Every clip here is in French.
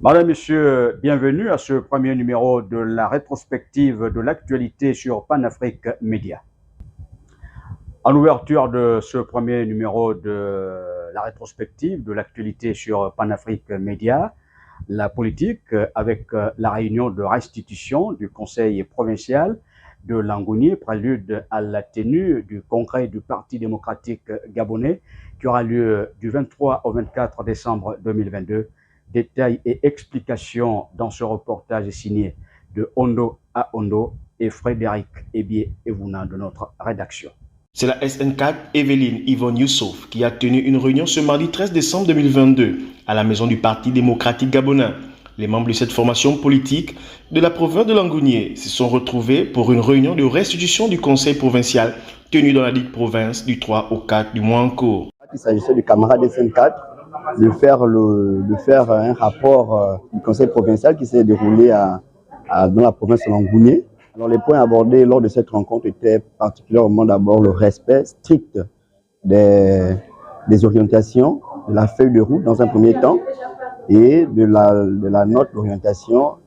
Madame, Monsieur, bienvenue à ce premier numéro de la rétrospective de l'actualité sur Panafrique Média. En ouverture de ce premier numéro de la rétrospective de l'actualité sur Panafrique Média, la politique avec la réunion de restitution du Conseil provincial de Langounié, prélude à la tenue du congrès du Parti démocratique gabonais qui aura lieu du 23 au 24 décembre 2022. Détails et explications dans ce reportage signé de Ondo à Ondo et Frédéric Ebié-Evuna de notre rédaction. C'est la SN4 Evelyne Yvonne Youssouf qui a tenu une réunion ce mardi 13 décembre 2022 à la maison du Parti démocratique gabonais. Les membres de cette formation politique de la province de Langounié se sont retrouvés pour une réunion de restitution du conseil provincial tenue dans la dite province du 3 au 4 du mois en cours. Il s'agissait du camarade SN4 de faire un rapport du conseil provincial qui s'est déroulé dans la province de Langounié. Alors, les points abordés lors de cette rencontre étaient particulièrement d'abord le respect strict des orientations, de la feuille de route dans un premier temps et de la note d'orientation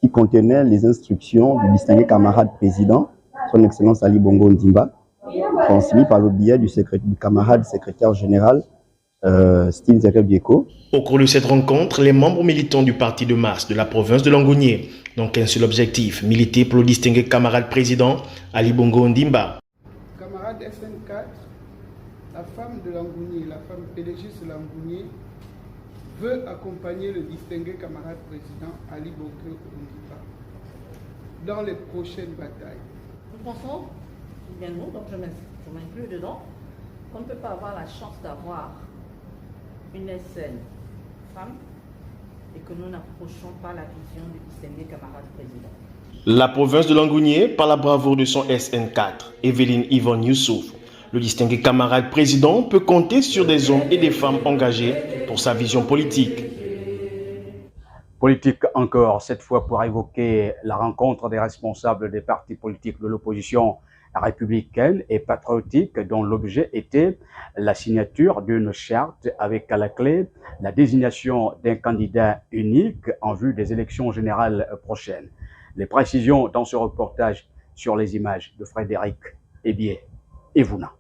qui contenait les instructions du distingué camarade président, son Excellence Ali Bongo Ndimba, transmis par le biais du camarade secrétaire général Steve Zerebieko. Au cours de cette rencontre, les membres militants du Parti de Mars de la province de Langounié n'ont qu'un seul objectif, militer pour le distingué camarade président Ali Bongo Ndimba. Camarade SN4, la femme de Langounié, la femme PDG de Langounié, veut accompagner le distingué camarade président Ali Bongo Ndimba dans les prochaines batailles. Nous pensons, bien nous, donc je m'inclus dedans, qu'on ne peut pas avoir la chance d'avoir une SN femme et que nous n'approchons pas la vision du distingué camarade président. La province de Langounié, par la bravoure de son SN4, Evelyne Yvonne Youssouf, le distingué camarade président peut compter sur des hommes et des femmes engagés pour sa vision politique. Politique encore, cette fois pour évoquer la rencontre des responsables des partis politiques de l'opposition républicaine et patriotique dont l'objet était la signature d'une charte avec à la clé la désignation d'un candidat unique en vue des élections générales prochaines. Les précisions dans ce reportage sur les images de Frédéric Ebié-Evuna.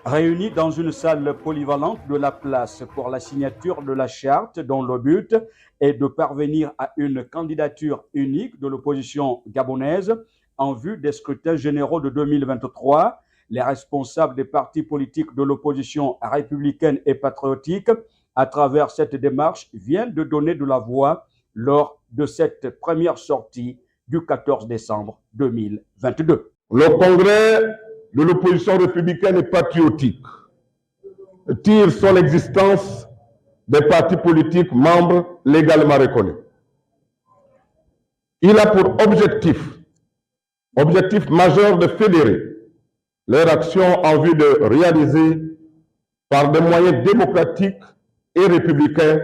Réunis dans une salle polyvalente de la place pour la signature de la charte dont le but est de parvenir à une candidature unique de l'opposition gabonaise en vue des scrutins généraux de 2023, les responsables des partis politiques de l'opposition républicaine et patriotique, à travers cette démarche, viennent de donner de la voix lors de cette première sortie du 14 décembre 2022. Le congrès de l'opposition républicaine et patriotique tire son existence des partis politiques membres légalement reconnus. Il a pour objectif majeur de fédérer leur action en vue de réaliser par des moyens démocratiques et républicains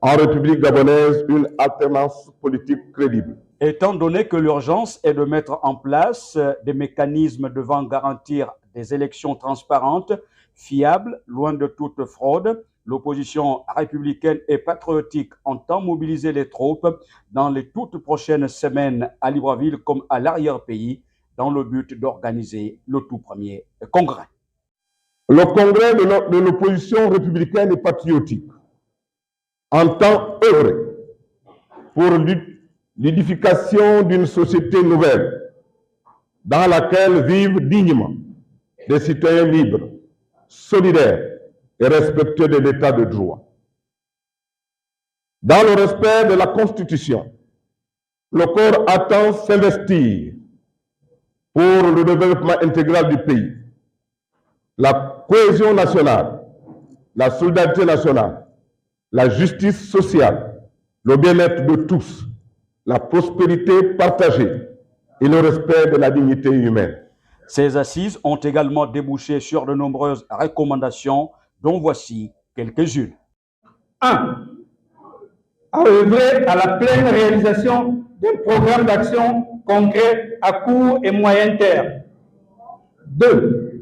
en République gabonaise une alternance politique crédible. Étant donné que l'urgence est de mettre en place des mécanismes devant garantir des élections transparentes, fiables, loin de toute fraude, l'opposition républicaine et patriotique entend mobiliser les troupes dans les toutes prochaines semaines à Libreville comme à l'arrière-pays dans le but d'organiser le tout premier congrès. Le congrès de l'opposition républicaine et patriotique entend œuvrer pour l'édification d'une société nouvelle dans laquelle vivent dignement des citoyens libres, solidaires et respectueux de l'état de droit. Dans le respect de la Constitution, le corps attend s'investir pour le développement intégral du pays, la cohésion nationale, la solidarité nationale, la justice sociale, le bien-être de tous, la prospérité partagée et le respect de la dignité humaine. Ces assises ont également débouché sur de nombreuses recommandations, dont voici quelques-unes. 1. Œuvrer à la pleine réalisation d'un programme d'action concret à court et moyen terme. 2.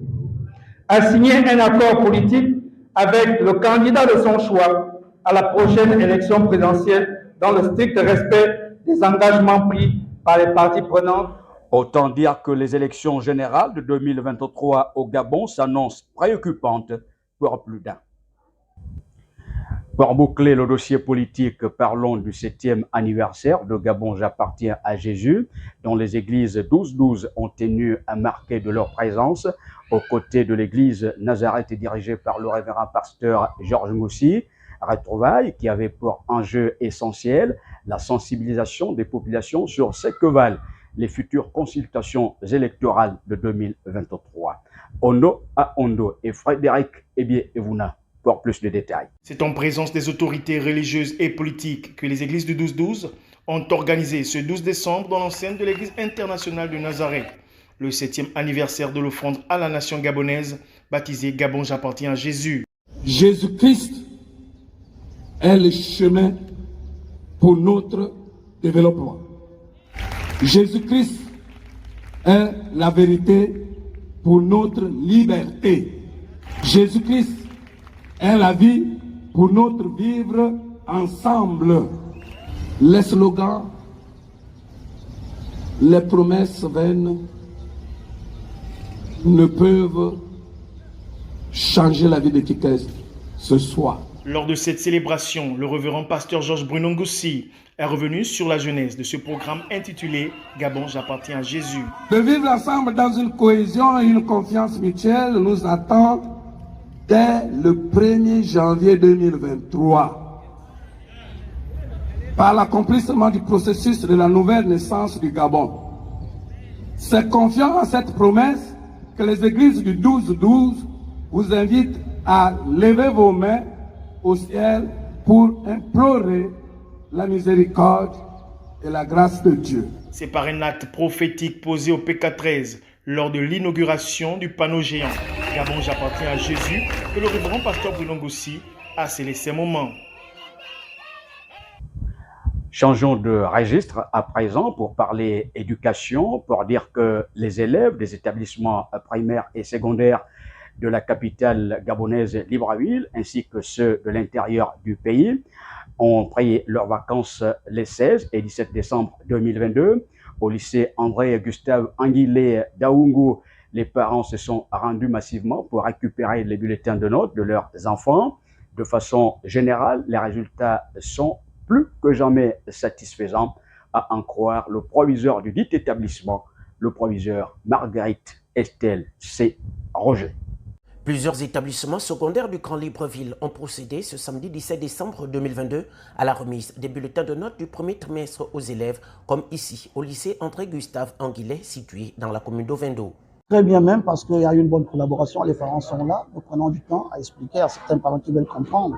a signé un accord politique avec le candidat de son choix à la prochaine élection présidentielle dans le strict respect des engagements pris par les parties prenantes. Autant dire que les élections générales de 2023 au Gabon s'annoncent préoccupantes pour plus d'un. Pour boucler le dossier politique, parlons du 7e anniversaire de Gabon j'appartiens à Jésus, dont les églises 12-12 ont tenu à marquer de leur présence aux côtés de l'église Nazareth dirigée par le révérend pasteur Georges Moussi, retrouvailles qui avait pour enjeu essentiel la sensibilisation des populations sur ce que valent les futures consultations électorales de 2023. Ondo à Ondo et Frédéric Ebie-Evuna. Pour plus de détails. C'est en présence des autorités religieuses et politiques que les églises de 12-12 ont organisé ce 12 décembre dans l'enceinte de l'église internationale de Nazareth, le 7e anniversaire de l'offrande à la nation gabonaise, baptisée Gabon j'appartiens à Jésus. Jésus-Christ est le chemin pour notre développement. Jésus-Christ est la vérité pour notre liberté. Jésus-Christ est la vie pour notre vivre ensemble. Les slogans, les promesses vaines ne peuvent changer la vie de qui que ce soit. Lors de cette célébration, le révérend pasteur Georges Bruno Ngoussi est revenu sur la genèse de ce programme intitulé Gabon j'appartiens à Jésus. De vivre ensemble dans une cohésion et une confiance mutuelle nous attend dès le 1er janvier 2023, par l'accomplissement du processus de la nouvelle naissance du Gabon. C'est confiant à cette promesse que les églises du 12-12 vous invitent à lever vos mains au ciel pour implorer la miséricorde et la grâce de Dieu. C'est par un acte prophétique posé au PK13 lors de l'inauguration du panneau géant Gabon j'appartiens à Jésus que le révérend pasteur Bruno Ngoussi a scellé ces moments. Changeons de registre à présent pour parler éducation, pour dire que les élèves des établissements primaires et secondaires de la capitale gabonaise Libreville ainsi que ceux de l'intérieur du pays ont pris leurs vacances les 16 et 17 décembre 2022. Au lycée André-Gustave Anguillet d'Aoungu, les parents se sont rendus massivement pour récupérer les bulletins de notes de leurs enfants. De façon générale, les résultats sont plus que jamais satisfaisants, à en croire le proviseur du dit établissement, le proviseur Marguerite Estelle C. Roger. Plusieurs établissements secondaires du Grand Libreville ont procédé ce samedi 17 décembre 2022 à la remise des bulletins de notes du premier trimestre aux élèves, comme ici au lycée André-Gustave Anguillet, situé dans la commune d'Ovendo. Très bien même parce qu'il y a eu une bonne collaboration, les parents sont là, nous prenons du temps à expliquer à certains parents qui veulent comprendre.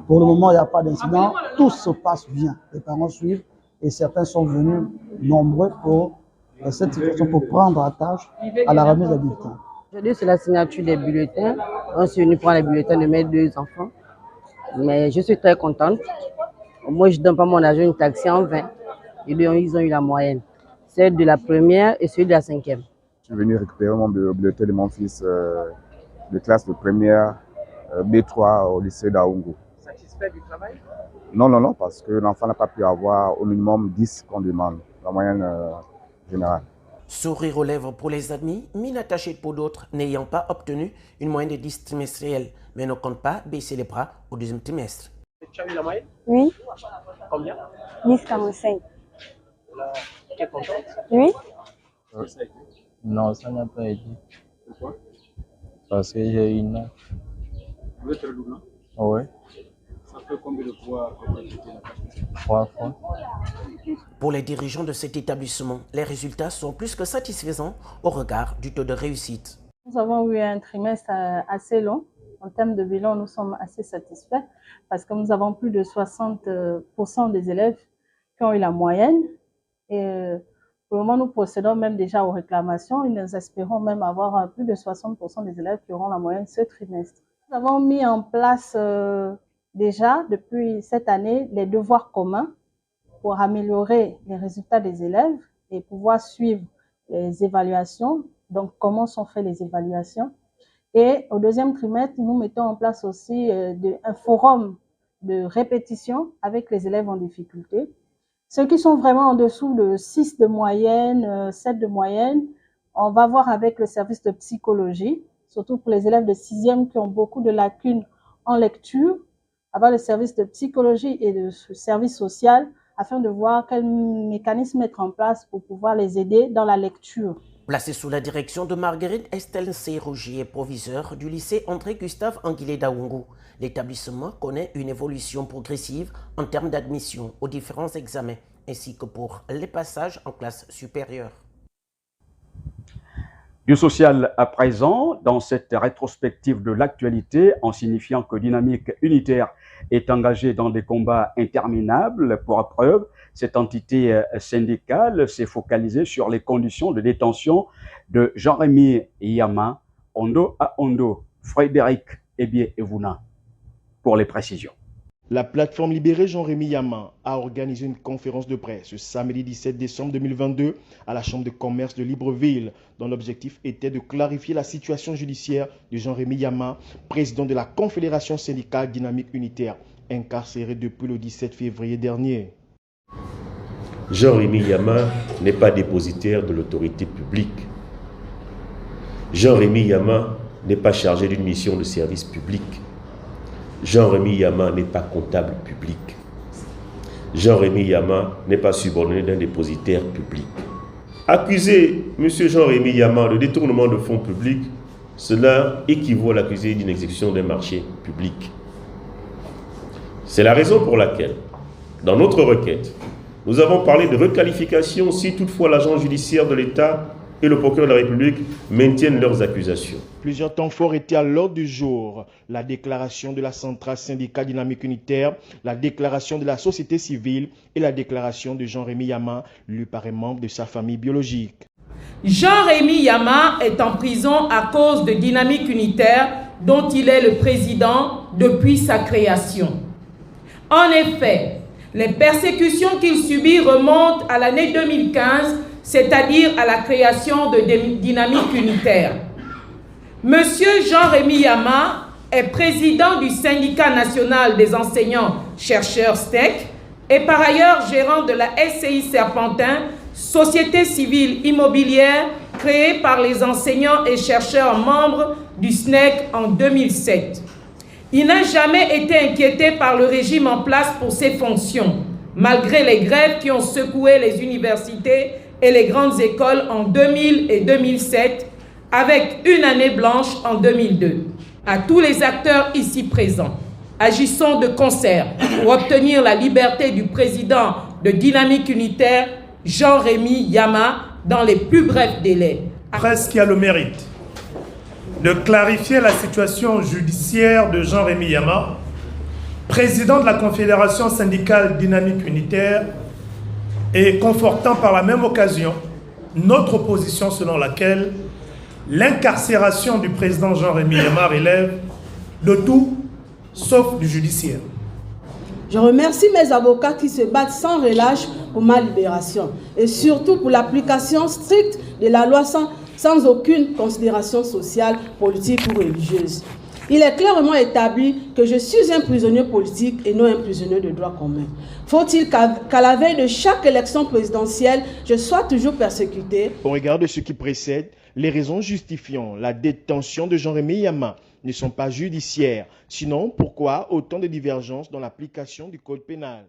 Pour le moment, il n'y a pas d'incident, tout se passe bien. Les parents suivent et certains sont venus nombreux pour cette situation, pour prendre à tâche à la remise des bulletins. Aujourd'hui, c'est la signature des bulletins. On s'est venu prendre les bulletins de mes deux enfants. Mais je suis très contente. Moi, je ne donne pas mon argent une taxe en 20. Et bien, ils ont eu la moyenne. Celle de la première et celui de la 5e. Je suis venu récupérer mon bulletin de mon fils de classe de première B3 au lycée d'Aoungu. Satisfait du travail? Non, parce que l'enfant n'a pas pu avoir au minimum 10 qu'on demande, la moyenne générale. Sourire aux lèvres pour les admis, mine attachée pour d'autres n'ayant pas obtenu une moyenne de 10 trimestriels, mais ne compte pas baisser les bras au deuxième trimestre. Tu as eu la moyenne? Oui. Combien? 10,45. Tu es contente? Oui. Non, ça n'a pas été. Pourquoi? Parce que j'ai une note. Vous êtes redoublant? Oui. Ça fait combien de fois que vous avez été la 3 fois. Pour les dirigeants de cet établissement, les résultats sont plus que satisfaisants au regard du taux de réussite. Nous avons eu un trimestre assez long. En termes de bilan, nous sommes assez satisfaits parce que nous avons plus de 60% des élèves qui ont eu la moyenne. Et pour le moment, nous procédons même déjà aux réclamations et nous espérons même avoir plus de 60% des élèves qui auront la moyenne ce trimestre. Nous avons mis en place déjà depuis cette année les devoirs communs pour améliorer les résultats des élèves et pouvoir suivre les évaluations. Donc, comment sont faites les évaluations? Et au deuxième trimestre, nous mettons en place aussi un forum de répétition avec les élèves en difficulté. Ceux qui sont vraiment en dessous de 6 de moyenne, 7 de moyenne, on va voir avec le service de psychologie, surtout pour les élèves de 6e qui ont beaucoup de lacunes en lecture, avoir le service de psychologie et de service social afin de voir quel mécanisme mettre en place pour pouvoir les aider dans la lecture. Placé sous la direction de Marguerite Estelle Rogier, proviseur du lycée André-Gustave Anguilé d'Aoungu, l'établissement connaît une évolution progressive en termes d'admission aux différents examens, ainsi que pour les passages en classe supérieure. Du social à présent, dans cette rétrospective de l'actualité, en signifiant que Dynamique Unitaire est engagée dans des combats interminables. Pour preuve, cette entité syndicale s'est focalisée sur les conditions de détention de Jean-Rémy Yama, Ondo à Ondo, Frédéric Ebie-Evuna, pour les précisions. La plateforme libérée Jean-Rémy Yama a organisé une conférence de presse ce samedi 17 décembre 2022 à la Chambre de commerce de Libreville, dont l'objectif était de clarifier la situation judiciaire de Jean-Rémy Yama, président de la Confédération syndicale Dynamique Unitaire, incarcéré depuis le 17 février dernier. Jean-Rémy Yama n'est pas dépositaire de l'autorité publique. Jean-Rémy Yama n'est pas chargé d'une mission de service public. Jean-Rémy Yama n'est pas comptable public. Jean-Rémy Yama n'est pas subordonné d'un dépositaire public. Accuser M. Jean-Rémy Yama de détournement de fonds publics, cela équivaut à l'accuser d'une exécution d'un marché public. C'est la raison pour laquelle, dans notre requête, nous avons parlé de requalification si toutefois l'agent judiciaire de l'État et le procureur de la République maintiennent leurs accusations. Plusieurs temps forts étaient à l'ordre du jour. La déclaration de la centrale syndicale Dynamique Unitaire, la déclaration de la société civile et la déclaration de Jean-Rémy Yama, lui paraît membre de sa famille biologique. Jean-Rémy Yama est en prison à cause de Dynamique Unitaire dont il est le président depuis sa création. En effet, les persécutions qu'il subit remontent à l'année 2015, c'est-à-dire à la création de Dynamique Unitaire. Monsieur Jean-Rémy Yama est président du syndicat national des enseignants-chercheurs STEC et par ailleurs gérant de la SCI Serpentin, société civile immobilière créée par les enseignants et chercheurs membres du SNEC en 2007. Il n'a jamais été inquiété par le régime en place pour ses fonctions, malgré les grèves qui ont secoué les universités et les grandes écoles en 2000 et 2007, avec une année blanche en 2002. À tous les acteurs ici présents, agissons de concert pour obtenir la liberté du président de Dynamique Unitaire, Jean-Rémy Yama, dans les plus brefs délais. Presse qui a le mérite de clarifier la situation judiciaire de Jean-Rémy Yama, président de la Confédération syndicale Dynamique Unitaire, et confortant par la même occasion notre position selon laquelle l'incarcération du président Jean-Rémy Yama relève de tout sauf du judiciaire. Je remercie mes avocats qui se battent sans relâche pour ma libération et surtout pour l'application stricte de la loi sans aucune considération sociale, politique ou religieuse. Il est clairement établi que je suis un prisonnier politique et non un prisonnier de droit commun. Faut-il qu'à la veille de chaque élection présidentielle, je sois toujours persécuté? Au regard de ce qui précède, les raisons justifiant la détention de Jean-Rémy Yama ne sont pas judiciaires. Sinon, pourquoi autant de divergences dans l'application du code pénal?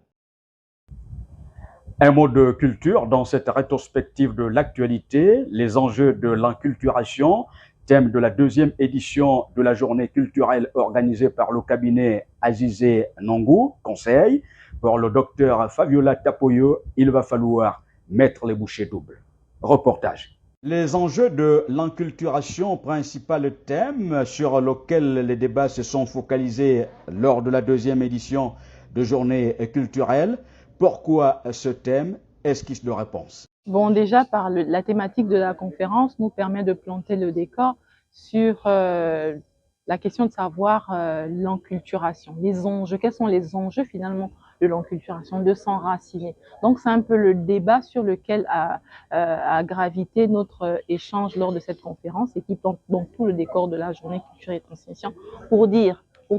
Un mot de culture dans cette rétrospective de l'actualité, les enjeux de l'inculturation, thème de la deuxième édition de la journée culturelle organisée par le cabinet Azizé Nongou, conseil. Pour le docteur Fabiola Tapoyo, il va falloir mettre les bouchées doubles. Reportage. Les enjeux de l'inculturation, principal thème sur lequel les débats se sont focalisés lors de la deuxième édition de journée culturelle. Pourquoi ce thème? Esquisse de réponse. Bon, déjà, par la thématique de la conférence nous permet de planter le décor sur la question de savoir l'enculturation, les enjeux. Quels sont les enjeux finalement de l'enculturation, de s'enraciner. Donc c'est un peu le débat sur lequel a gravité notre échange lors de cette conférence et qui tente donc tout le décor de la journée culture et transmission pour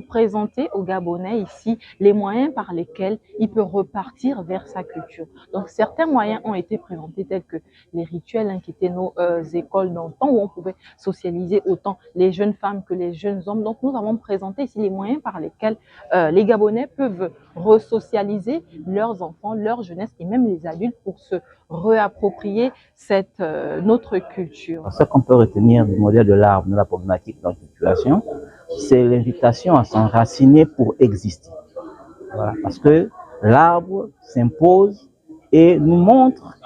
présenter aux Gabonais ici les moyens par lesquels il peut repartir vers sa culture. Donc certains moyens ont été présentés tels que les rituels qui étaient nos écoles dans le temps où on pouvait socialiser autant les jeunes femmes que les jeunes hommes. Donc nous avons présenté ici les moyens par lesquels les Gabonais peuvent resocialiser leurs enfants, leur jeunesse et même les adultes pour se réapproprier notre culture. Ce qu'on peut retenir du modèle de l'arbre de la problématique de l'enculturation, c'est l'invitation à s'enraciner pour exister. Voilà, parce que l'arbre s'impose et nous montre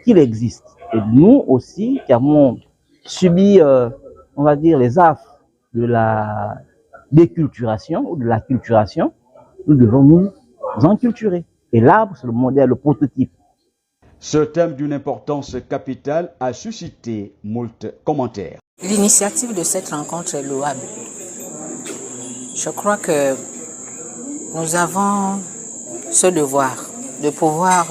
qu'il existe. Et nous aussi, qui avons subi, on va dire, les affres de la déculturation ou de la culturation, nous devons nous enculturer. Et l'arbre, c'est le modèle, le prototype. Ce thème d'une importance capitale a suscité moult commentaires. L'initiative de cette rencontre est louable. Je crois que nous avons ce devoir de pouvoir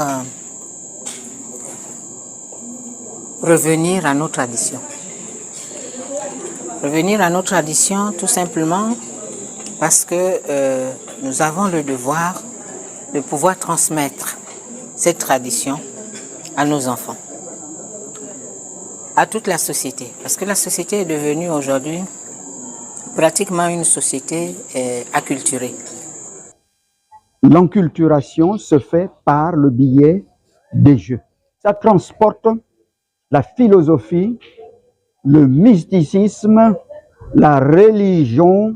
revenir à nos traditions. Revenir à nos traditions tout simplement parce que nous avons le devoir de pouvoir transmettre cette tradition à nos enfants, à toute la société. Parce que la société est devenue aujourd'hui pratiquement une société acculturée. L'enculturation se fait par le biais des jeux. Ça transporte la philosophie, le mysticisme, la religion,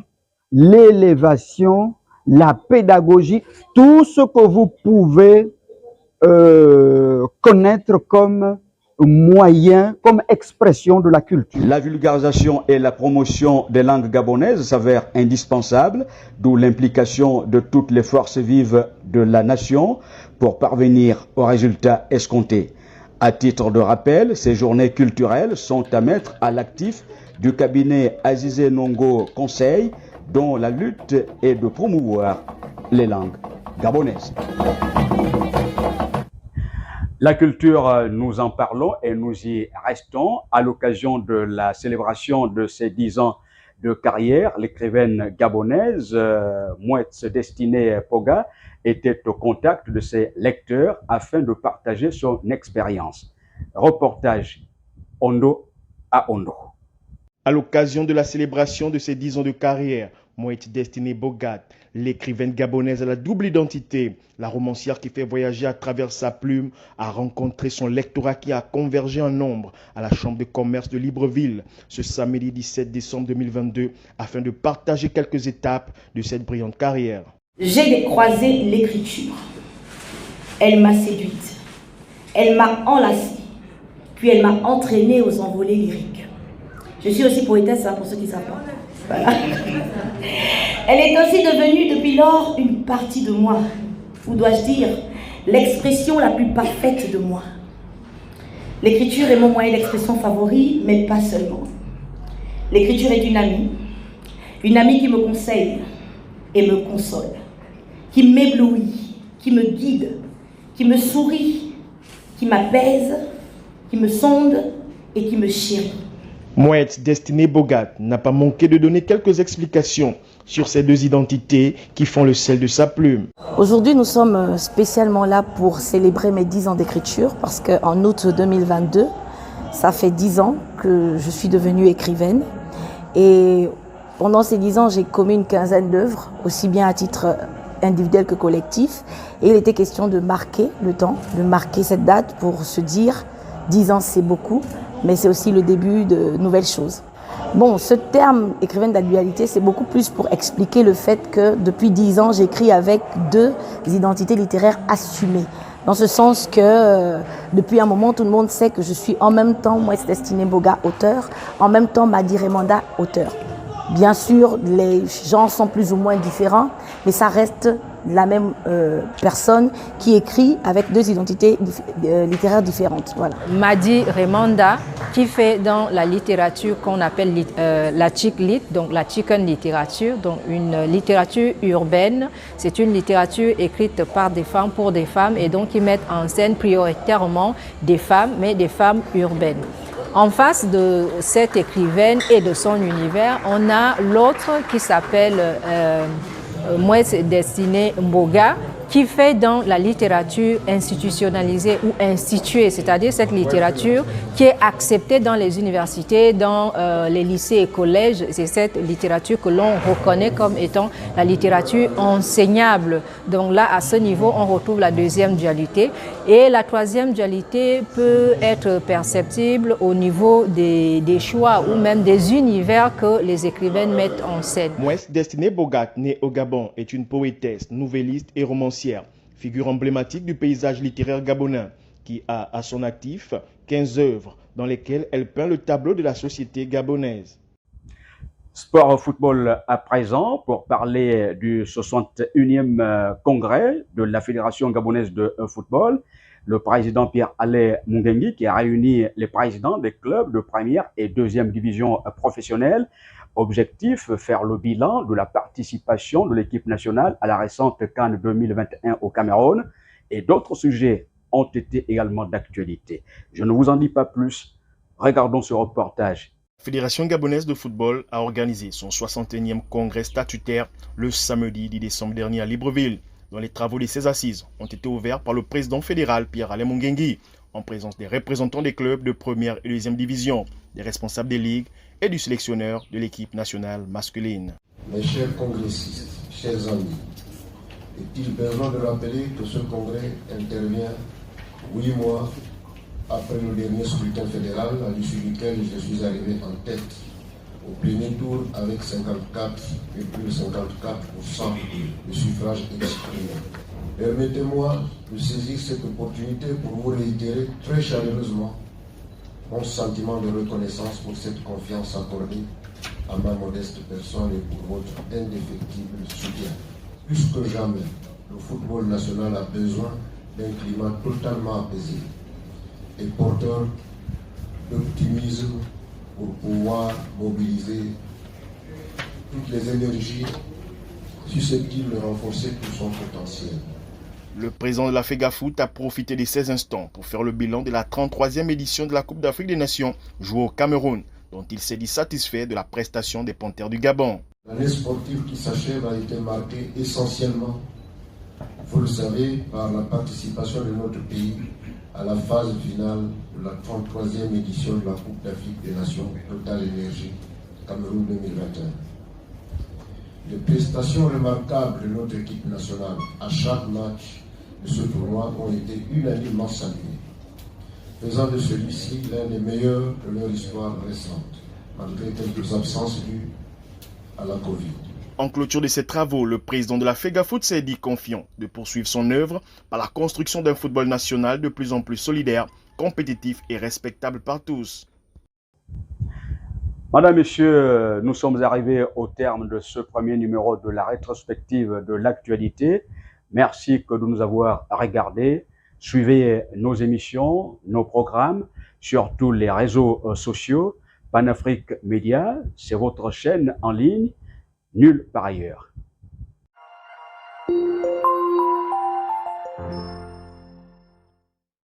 l'élévation, la pédagogie, tout ce que vous pouvez connaître comme moyen, comme expression de la culture. La vulgarisation et la promotion des langues gabonaises s'avèrent indispensables, d'où l'implication de toutes les forces vives de la nation pour parvenir aux résultats escomptés. À titre de rappel, ces journées culturelles sont à mettre à l'actif du cabinet Azizé Nongo Conseil, dont la lutte est de promouvoir les langues gabonaises. La culture, nous en parlons et nous y restons. À l'occasion de la célébration de ses 10 ans de carrière, l'écrivaine gabonaise Mouetz Destiné Poga était au contact de ses lecteurs afin de partager son expérience. Reportage Ondo à Ondo. À l'occasion de la célébration de ses 10 ans de carrière, Mouetz Destiné Bogat, l'écrivaine gabonaise à la double identité, la romancière qui fait voyager à travers sa plume, a rencontré son lectorat qui a convergé en nombre à la Chambre de commerce de Libreville ce samedi 17 décembre 2022 afin de partager quelques étapes de cette brillante carrière. J'ai croisé l'écriture. Elle m'a séduite. Elle m'a enlacée. Puis elle m'a entraînée aux envolées lyriques. Je suis aussi poétesse, pour ceux qui savent pas. Voilà. Elle est aussi devenue depuis lors une partie de moi, ou dois-je dire, l'expression la plus parfaite de moi. L'écriture est mon moyen d'expression favori, mais pas seulement. L'écriture est une amie qui me conseille et me console, qui m'éblouit, qui me guide, qui me sourit, qui m'apaise, qui me sonde et qui me chérit. Mouetz Destiné Bogat n'a pas manqué de donner quelques explications sur ces deux identités qui font le sel de sa plume. Aujourd'hui, nous sommes spécialement là pour célébrer mes 10 ans d'écriture parce qu'en août 2022, ça fait 10 ans que je suis devenue écrivaine. Et pendant ces 10 ans, j'ai commis une quinzaine d'œuvres, aussi bien à titre individuel que collectif. Et il était question de marquer le temps, de marquer cette date pour se dire 10 ans, c'est beaucoup. Mais c'est aussi le début de nouvelles choses. Bon, ce terme écrivaine de la dualité, c'est beaucoup plus pour expliquer le fait que depuis 10 ans, j'écris avec 2 identités littéraires assumées. Dans ce sens que depuis un moment, tout le monde sait que je suis en même temps Mouetz Destiné Bogat, auteur, en même temps Madi Remanda, auteur. Bien sûr, les gens sont plus ou moins différents, mais ça reste la même personne qui écrit avec deux identités littéraires différentes. Voilà. Madi Remanda, qui fait dans la littérature qu'on appelle la chick lit, donc la chicken littérature, donc une littérature urbaine. C'est une littérature écrite par des femmes pour des femmes et donc qui mettent en scène prioritairement des femmes, mais des femmes urbaines. En face de cette écrivaine et de son univers, on a l'autre qui s'appelle Moïse Destiné Mboga, qui fait dans la littérature institutionnalisée ou instituée, c'est-à-dire cette littérature qui est acceptée dans les universités, dans les lycées et collèges. C'est cette littérature que l'on reconnaît comme étant la littérature enseignable. Donc là, à ce niveau, on retrouve la deuxième dualité. Et la troisième dualité peut être perceptible au niveau des choix ou même des univers que les écrivaines mettent en scène. Moïse Destiné Mboga, née au Gabon, est une poétesse, nouvelliste et romancière, figure emblématique du paysage littéraire gabonais, qui a à son actif 15 œuvres dans lesquelles elle peint le tableau de la société gabonaise. Sport football à présent pour parler du 61e congrès de la Fédération gabonaise de football. Le président Pierre-Alain Mungengi qui a réuni les présidents des clubs de première et deuxième division professionnelle. Objectif, faire le bilan de la participation de l'équipe nationale à la récente CAN 2021 au Cameroun et d'autres sujets ont été également d'actualité. Je ne vous en dis pas plus, regardons ce reportage. La Fédération gabonaise de football a organisé son 61e congrès statutaire le samedi 10 décembre dernier à Libreville, dont les travaux des 16 assises ont été ouverts par le président fédéral Pierre-Alain Mungengi, en présence des représentants des clubs de première et deuxième division, des responsables des ligues et du sélectionneur de l'équipe nationale masculine. Mes chers congressistes, chers amis, est-il besoin de rappeler que ce congrès intervient 8 mois après le dernier scrutin fédéral, à l'issue duquel je suis arrivé en tête au premier tour avec 54,54% de suffrages exprimés. Permettez-moi de saisir cette opportunité pour vous réitérer très chaleureusement mon sentiment de reconnaissance pour cette confiance accordée à ma modeste personne et pour votre indéfectible soutien. Plus que jamais, le football national a besoin d'un climat totalement apaisé et porteur d'optimisme pour pouvoir mobiliser toutes les énergies susceptibles de renforcer tout son potentiel. Le président de la FEGAFOOT a profité de ces instants pour faire le bilan de la 33e édition de la Coupe d'Afrique des Nations jouée au Cameroun, dont il s'est dit satisfait de la prestation des Panthères du Gabon. L'année sportive qui s'achève a été marquée essentiellement, vous le savez, par la participation de notre pays à la phase finale de la 33e édition de la Coupe d'Afrique des Nations Total Énergie Cameroun 2021. Les prestations remarquables de notre équipe nationale à chaque match de ce tournoi ont été unanimement saluées, faisant de celui-ci l'un des meilleurs de leur histoire récente, malgré quelques absences dues à la Covid. En clôture de ces travaux, le président de la FEGAFOOT s'est dit confiant de poursuivre son œuvre par la construction d'un football national de plus en plus solidaire, compétitif et respectable par tous. Madame, Messieurs, nous sommes arrivés au terme de ce premier numéro de la rétrospective de l'actualité. Merci de nous avoir regardés. Suivez nos émissions, nos programmes sur tous les réseaux sociaux. Panafrique Média, c'est votre chaîne en ligne, nulle part ailleurs.